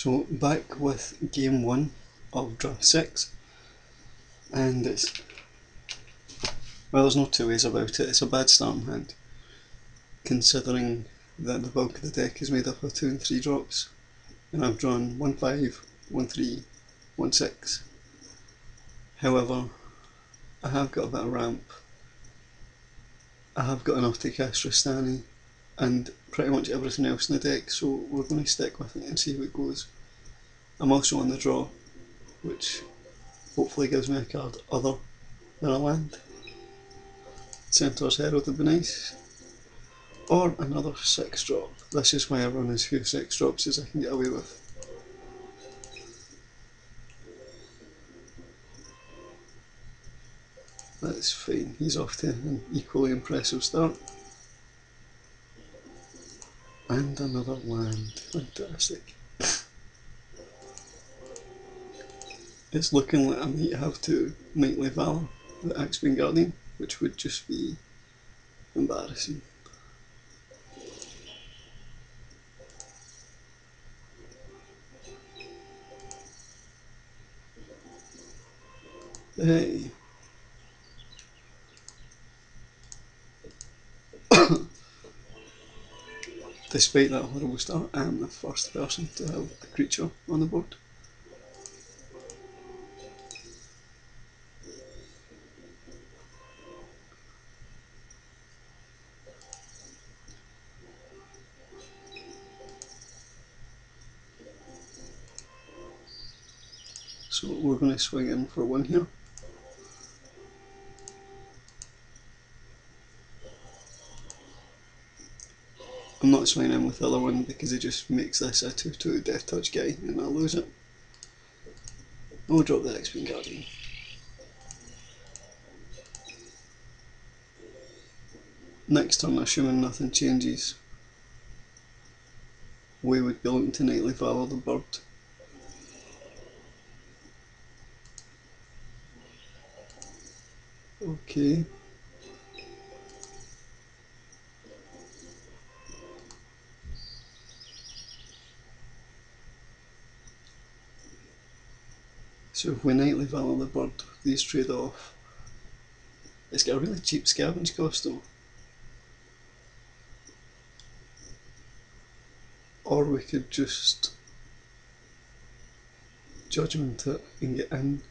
So back with game 1 of draft 6, and well, there's no two ways about it, it's a bad starting hand, considering that the bulk of the deck is made up of 2 and 3 drops, and I've drawn 1-5, 1-3, 1-6. However, I have got a bit of ramp, I have got enough to cast Trostani, and pretty much everything else in the deck, so we're going to stick with it and see how it goes. I'm also on the draw, which hopefully gives me a card other than a land. Centaur's Herald would be nice. Or another 6 drop. This is why I run as few 6 drops as I can get away with. That's fine, he's off to an equally impressive start. And another land, fantastic. It's looking like I might have to Knightly Valor the Axebane Guardian, which would just be embarrassing. Hey. Despite that horrible start, I am the first person to have a creature on the board. So we're going to swing in for 1 here. I'm not swinging in with the other one because it just makes this a 2/2 Death Touch guy and I'll lose it. I'll drop the Axebane Guardian. Next turn, assuming nothing changes, we would be looking to Knightly Valor the bird. Okay. So if we Knightly Valor the bird, these trade off. It's got a really cheap scavenge cost though. Or we could just Judgment it and get in.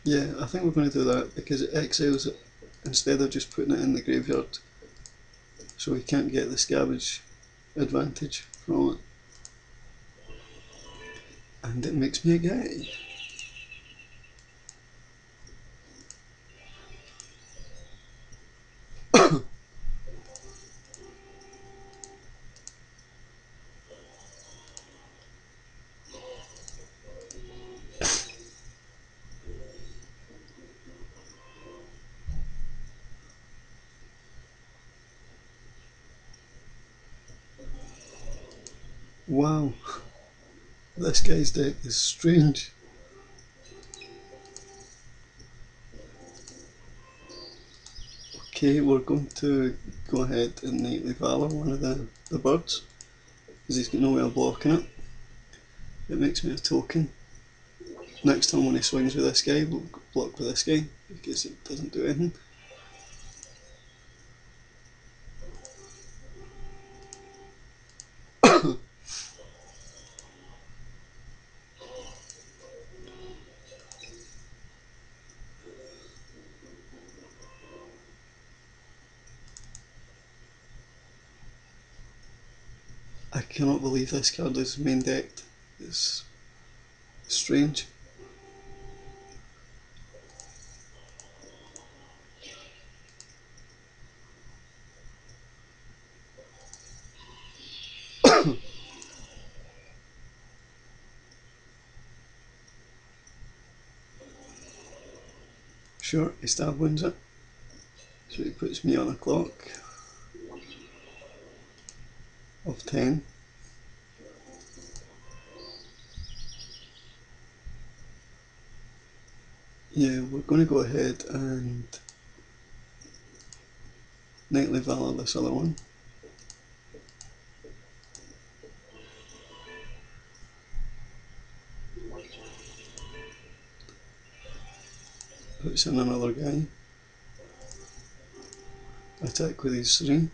Yeah, I think we're going to do that because it exiles it instead of just putting it in the graveyard, so we can't get the scavenge advantage from it. And it makes me a guy. Wow, this guy's deck is strange. Okay, we're going to go ahead and Knightly Valor one of the birds, because he's got no way of blocking it. It makes me a token. Next time when he swings with this guy, we'll block with this guy, because it doesn't do anything. I cannot believe this card is main decked. It's strange. Sure, he stab wins it, so he puts me on a clock of 10. Yeah, we're going to go ahead and Knightly Valor this other one. puts in another guy. Attack with these 3.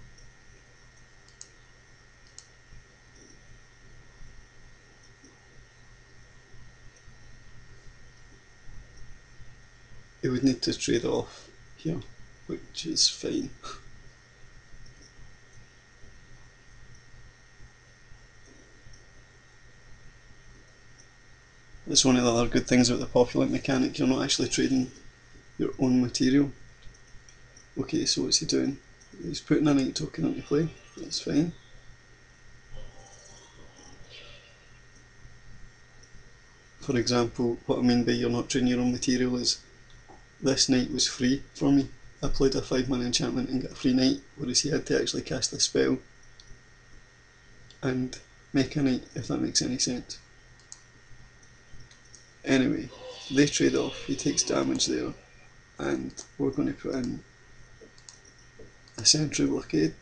He would need to trade off here, which is fine. That's one of the other good things about the populate mechanic, you're not actually trading your own material. Okay, so what's he doing? He's putting a knight token into play, that's fine. For example, what I mean by you're not trading your own material is this knight was free for me. I played a 5-mana enchantment and got a free knight, whereas he had to actually cast a spell and make a knight, if that makes any sense. Anyway, they trade off, he takes damage there, and we're going to put in a sentry blockade.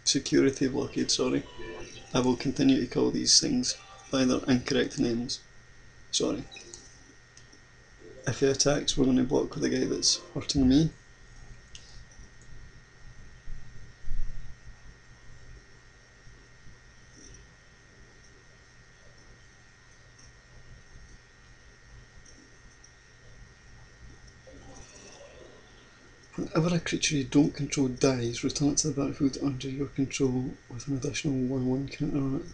Security blockade, sorry. I will continue to call these things by their incorrect names. Sorry. If he attacks, we're going to block with the guy that's hurting me. Whenever a creature you don't control dies, return it to the battlefield under your control with an additional 1/1 counter on it.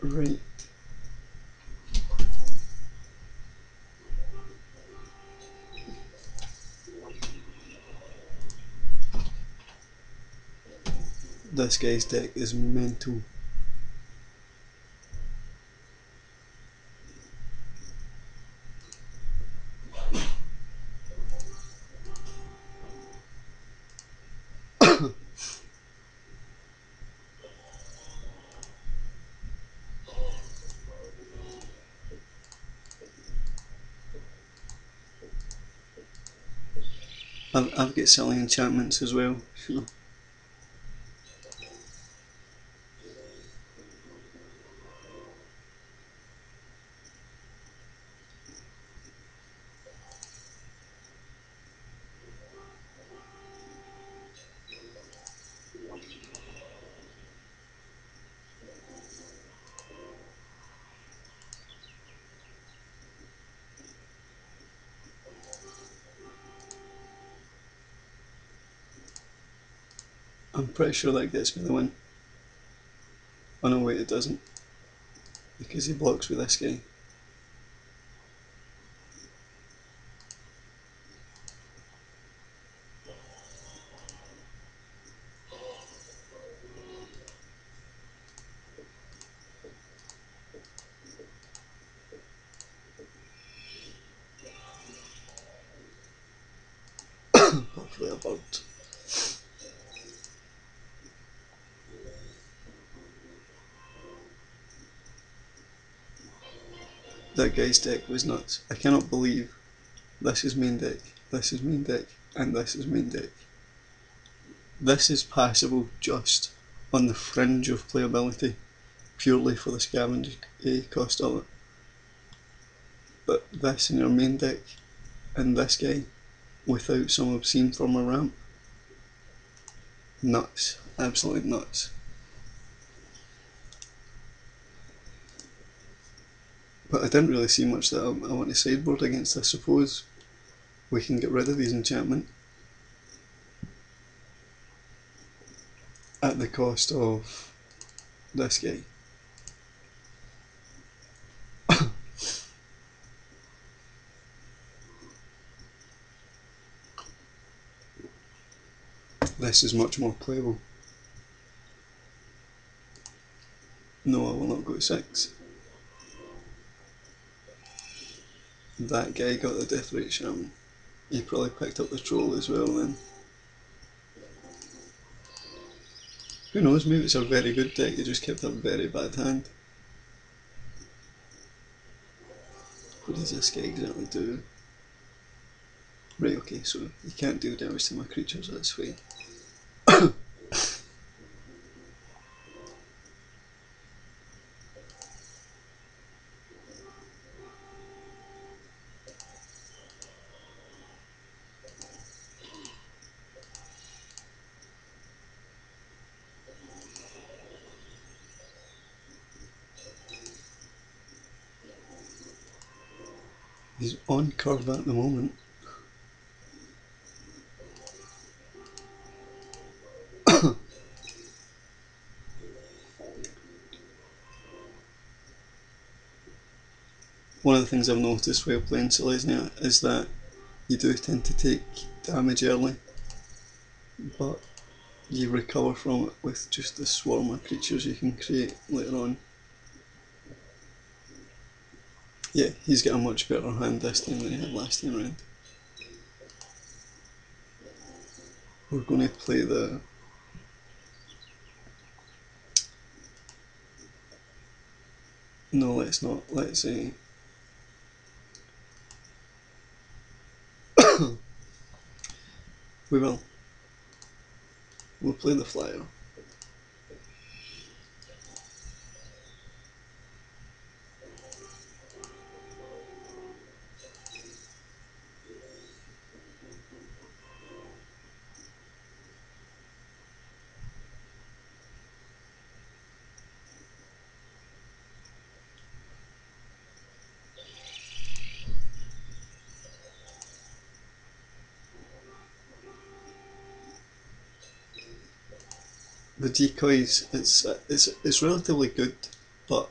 Right. This guy's deck is mental. I've got silly enchantments as well. I'm pretty sure that gets me the win. Oh no, wait, it doesn't. Because he blocks with this guy. Hopefully a bird. That guy's deck was nuts. I cannot believe this is main deck, this is main deck, and this is main deck. This is passable just on the fringe of playability, purely for the scavenge cost of it. But this in your main deck, and this guy, without some obscene form of ramp, nuts, absolutely nuts. But I didn't really see much that I want to sideboard against. I suppose we can get rid of these enchantment at the cost of this guy. This is much more playable. No, I will not go to 6. That guy got the death rate shaman. He probably picked up the troll as well then. Who knows, maybe it's a very good deck, he just kept a very bad hand. What does this guy exactly do? Right, okay, so you can't deal damage to my creatures, that's fine. He's on curve at the moment. One of the things I've noticed while playing Selesnya is that you do tend to take damage early, but you recover from it with just the swarm of creatures you can create later on. Yeah, he's got a much better hand this time than he had last time round. We're going to play the... No, let's not. Let's we will. We'll play the flyer. The decoys, it's relatively good, but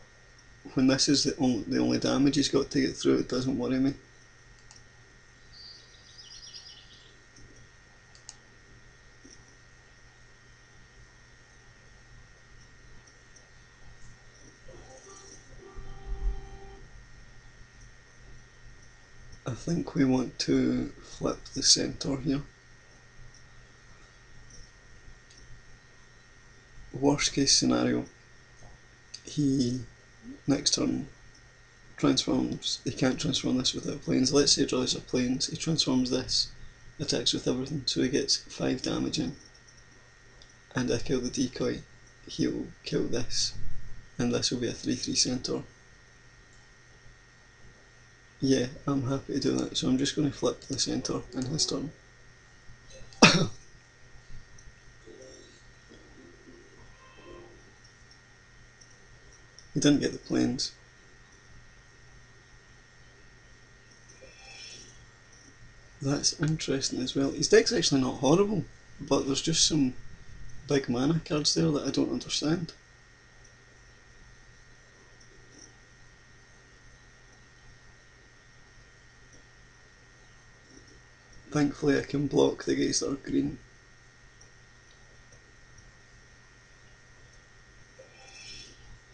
when this is the only damage he's got to get through, it doesn't worry me. I think we want to flip the centaur here. Worst case scenario, he next turn transforms. He can't transform this without planes. Let's say he draws a planes, he transforms this, attacks with everything, so he gets 5 damage in. And I kill the decoy, he'll kill this, and this will be a 3/3 centaur. Yeah, I'm happy to do that, so I'm just going to flip the centaur in his turn. He didn't get the planes. That's interesting as well. His deck's actually not horrible, but there's just some big mana cards there that I don't understand. Thankfully I can block the guys that are green.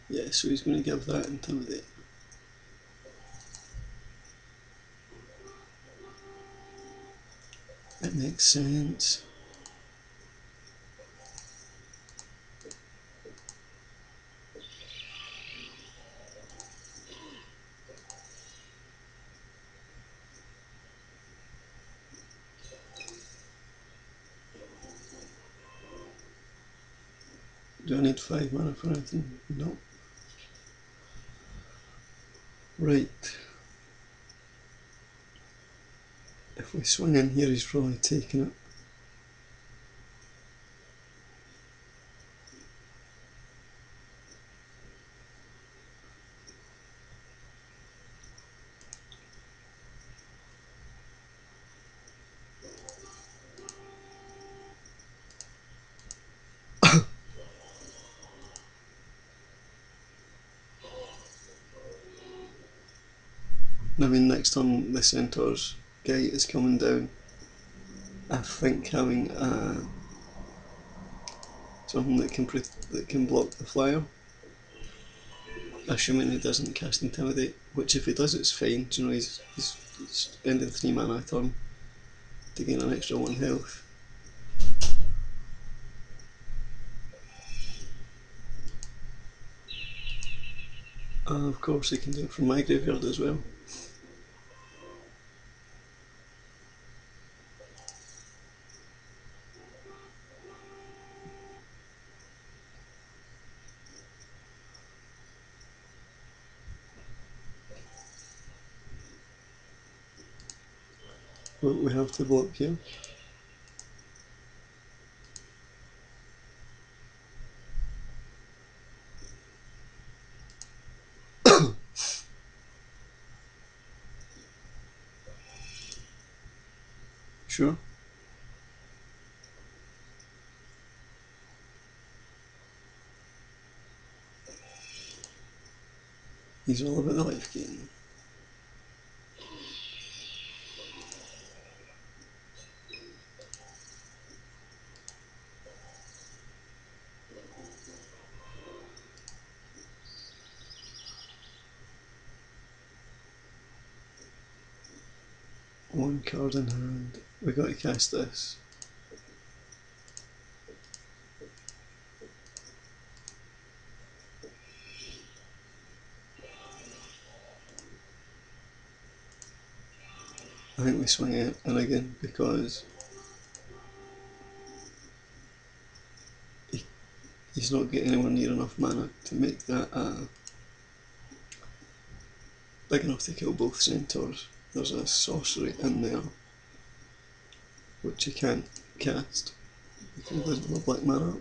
Yeah, so he's going to give that Intimidate. It makes sense. Do I need 5 mana for anything? No. Right. If we swing in here, he's probably taking it. I mean, next turn the Centaur's gate is coming down. I think having something that can block the flyer, assuming he doesn't cast Intimidate, which if he does it's fine, you know, he's spending 3 mana a turn to gain an extra 1 health. Of course he can do it from my graveyard as well. But we have to block here. Sure. He's all about the life gain. One card in hand. We got to cast this. I think we swing it in again because he's not getting anywhere near enough mana to make that big enough to kill both centaurs. There's a sorcery in there which he can't cast because he doesn't have a black mana up.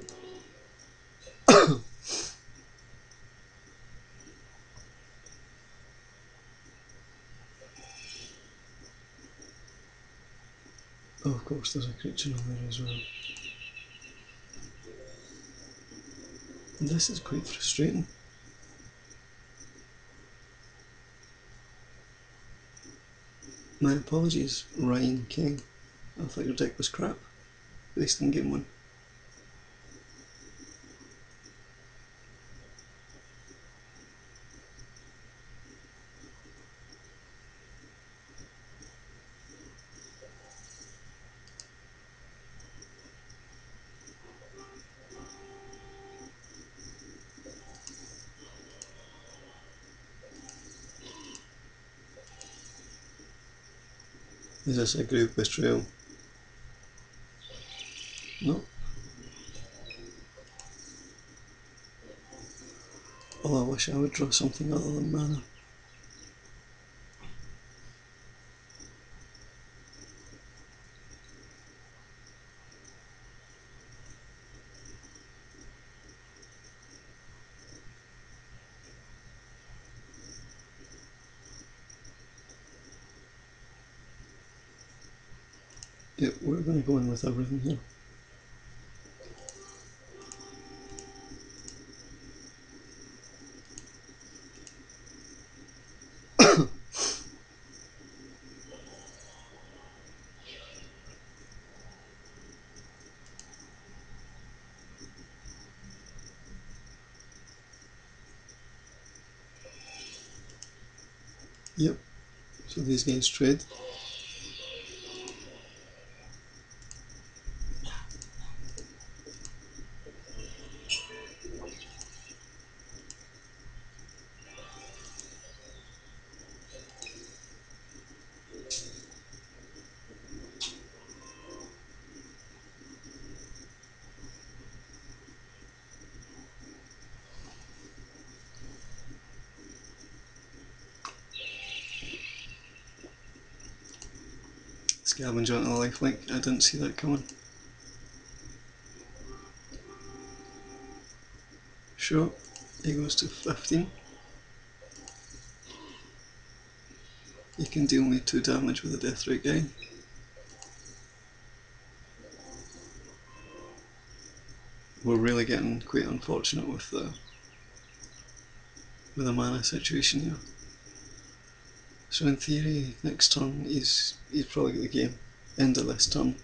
Oh, of course, there's a creature on there as well. And this is quite frustrating. My apologies, Ryan King. I thought your deck was crap, based on game 1. Is this a grave betrayal? No. Oh, I wish I would draw something other than mana. Yep, we're going to go in with everything here. Yep, so these guys trade. Scavenge onto the lifelink, I didn't see that coming. Sure, he goes to 15. You can deal me 2 damage with a death rate guy. We're really getting quite unfortunate with the mana situation here. So in theory, next turn he's probably got the game. End of this turn.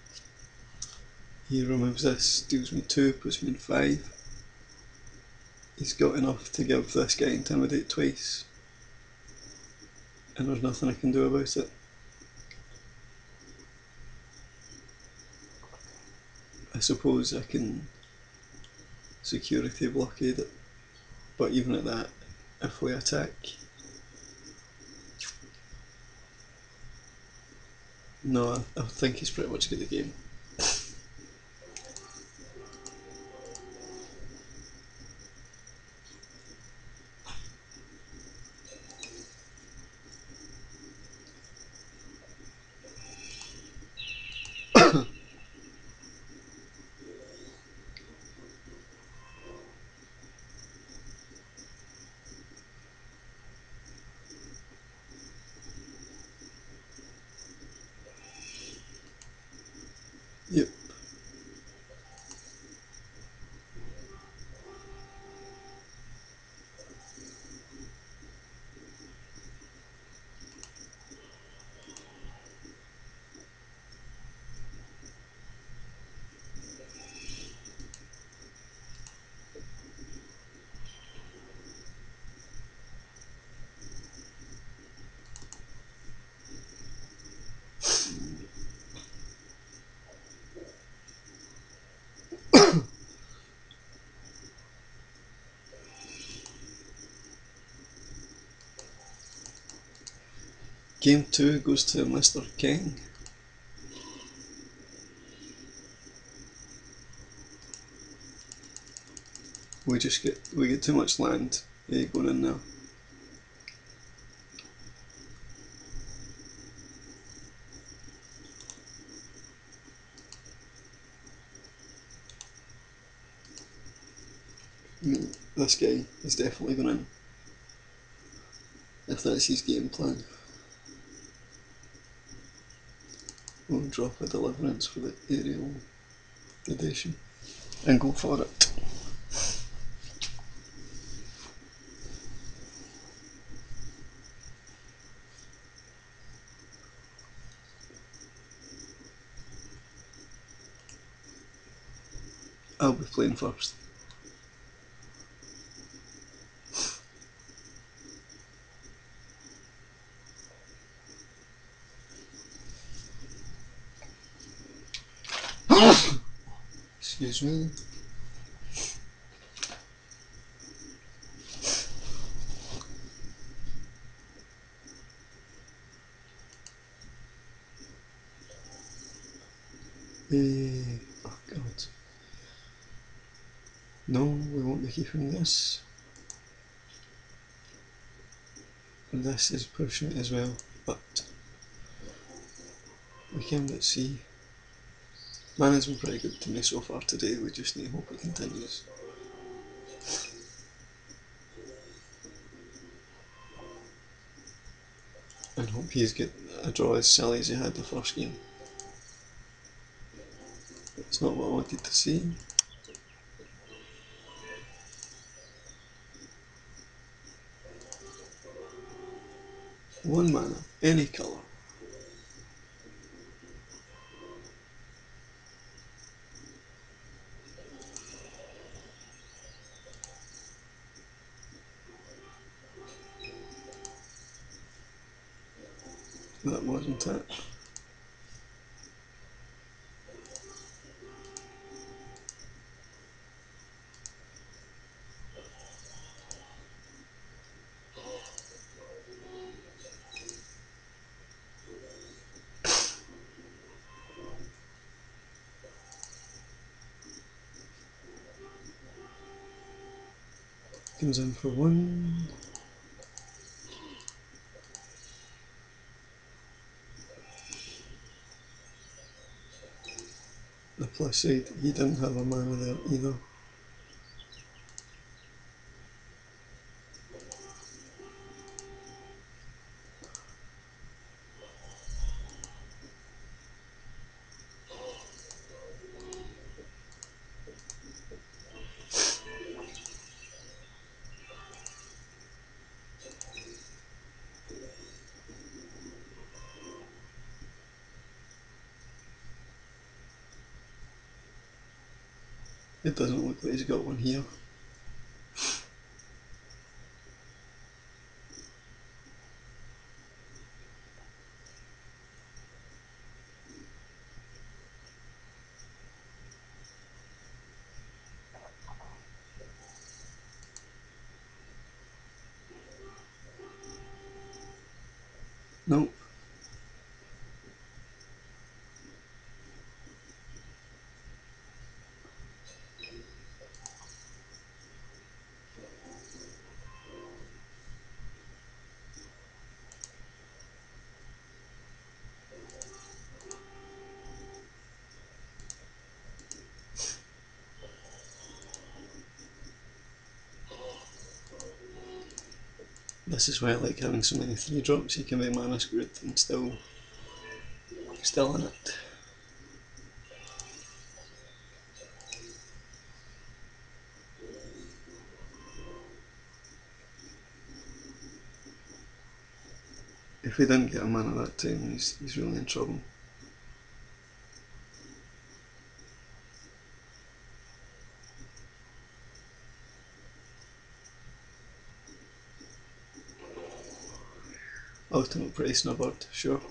He removes this, deals me 2, puts me in 5. He's got enough to give this guy Intimidate twice. And there's nothing I can do about it. I suppose I can security blockade it, but even at that, if we attack, no, I think he's pretty much got the game. Game 2 goes to Mr. King. We get too much land going in there. This guy is definitely going in, if that's his game plan. We'll drop a deliverance for the aerial predation and go for it. I'll be playing first. Excuse me. Oh god. No, we won't be keeping this. And this is pushing it as well, but we can but see. Mana's been pretty good to me so far today, we just need to hope it continues. And hope he's get a draw as silly as he had the first game. It's not what I wanted to see. One mana, any colour. That wasn't it. Comes in for one. The plus side, he didn't have a mana there either. It doesn't look like he's got one here. Nope. This is why I like having so many 3-drops, you can be mana screwed and still in it. If he didn't get a mana that time, he's really in trouble. Ultimate price snubbered, sure.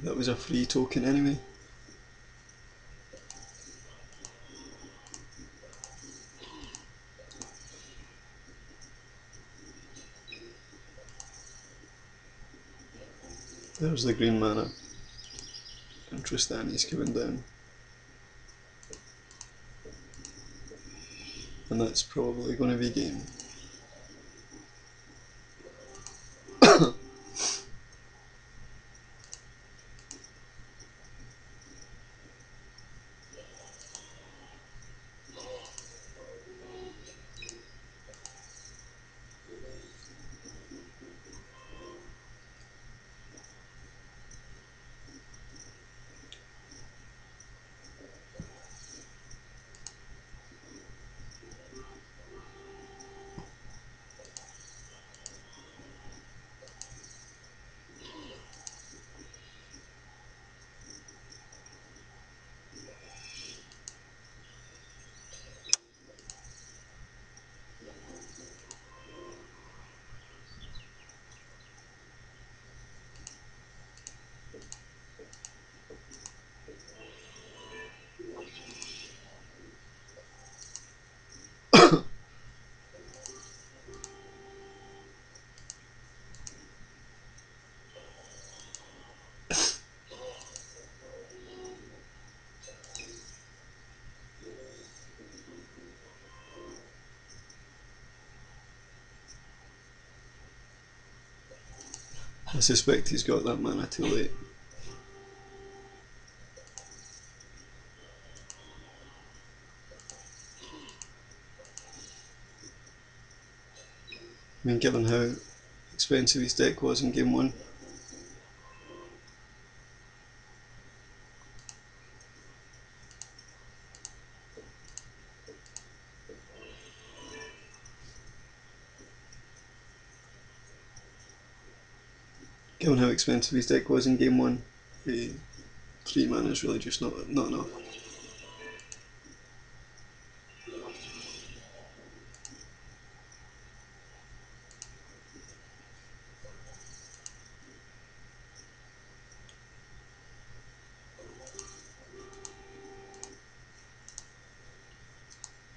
That was a free token anyway. There's the green mana, and Trostani's coming down. And that's probably going to be game. I suspect he's got that mana too late. I mean, given how expensive his deck was in game 1. Given how expensive his deck was in game 1, 3 mana is really just not enough.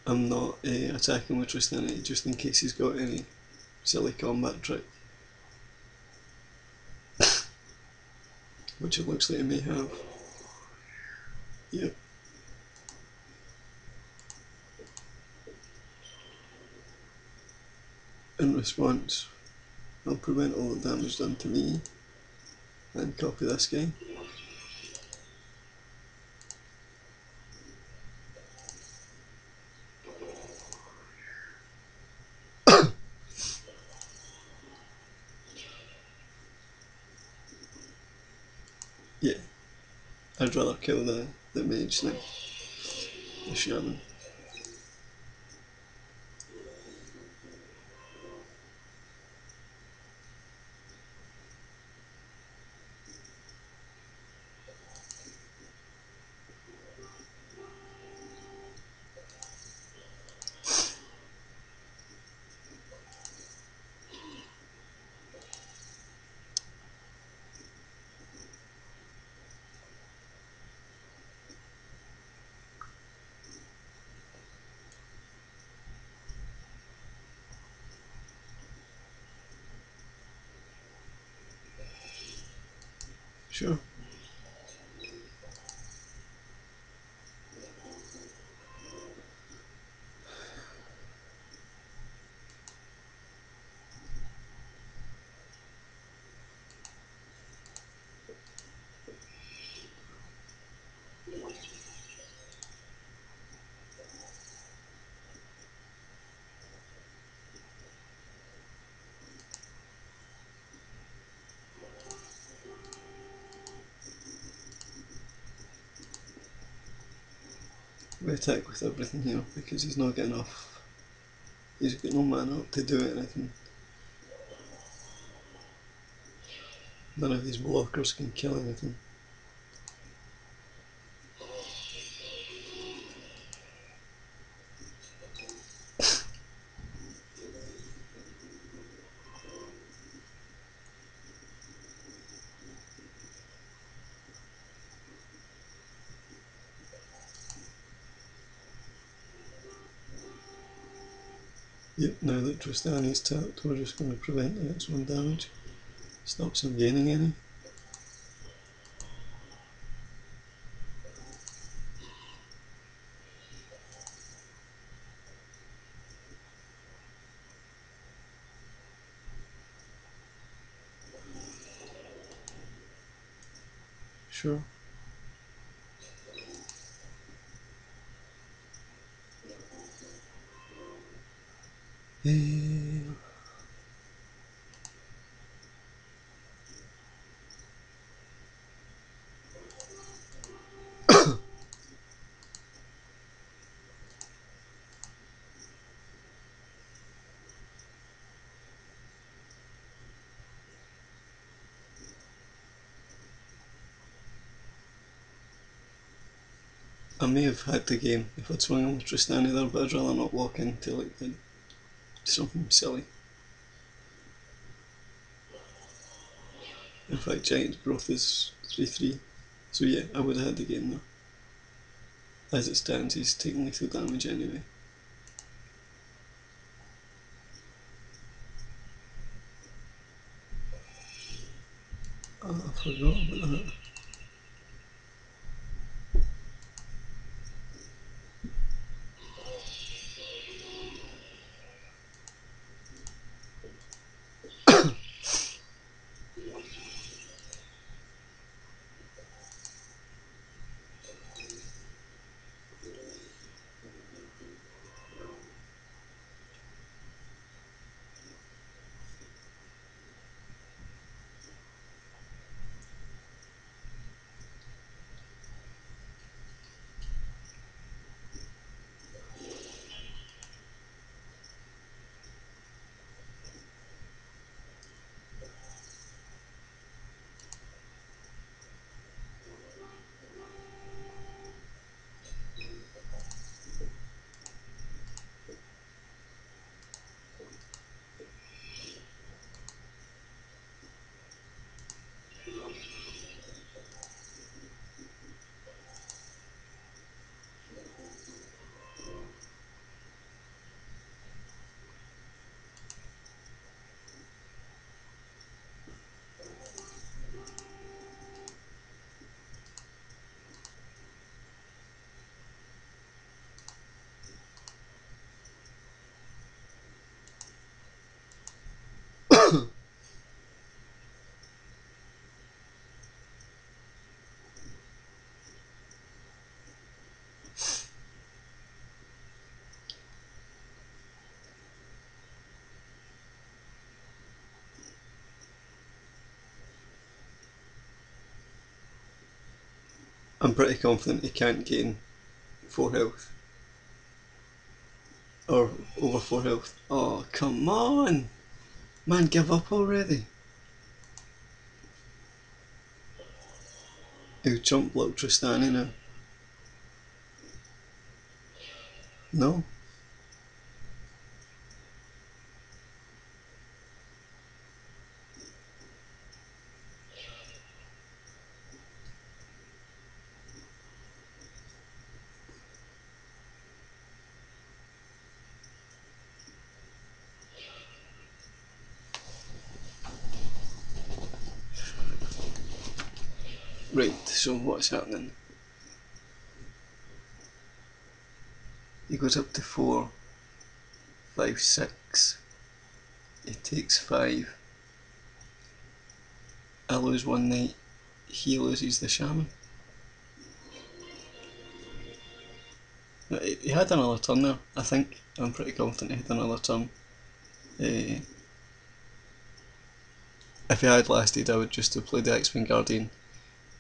I'm not attacking with Trostani just in case he's got any silly combat trick. Which it looks like he may have. Yep. In response, I'll prevent all the damage done to me and copy this guy. Yeah, I'd rather kill the mage than the shaman. Sure. We attack with everything here because he's not got enough. He's got no mana up to do anything. None of these blockers can kill anything. Yep, now that Trostani's tapped, we're just going to prevent the next one damage. Stops him gaining any. sure. I may have had the game if I'd swung him with Trostani there, but I'd rather not walk into like something silly. In fact, Giant's growth is 3-3, so yeah, I would have had the game there. As it stands, he's taking lethal damage anyway. Oh, I forgot about that. I'm pretty confident he can't gain 4 health. Or over 4 health. Oh, come on! Man, give up already. He'll jump block Trostani now. No? Right, so what's happening? He goes up to 4, 5, 6. He takes 5. I lose 1 knight. He loses the shaman. He had another turn there, I think. I'm pretty confident he had another turn. If he had lasted, I would just have played the X-Wing Guardian,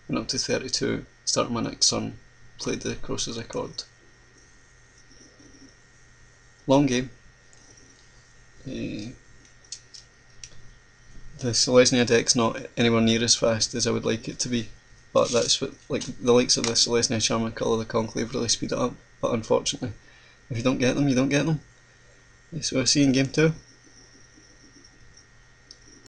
went up to 32, started my next turn, played the Cross as a Chord. Long game. The Selesnya deck's not anywhere near as fast as I would like it to be, but that's what, like, the likes of the Selesnya Charm and Colour of the Conclave really speed it up, but unfortunately, if you don't get them, you don't get them. So I'll see you in game 2.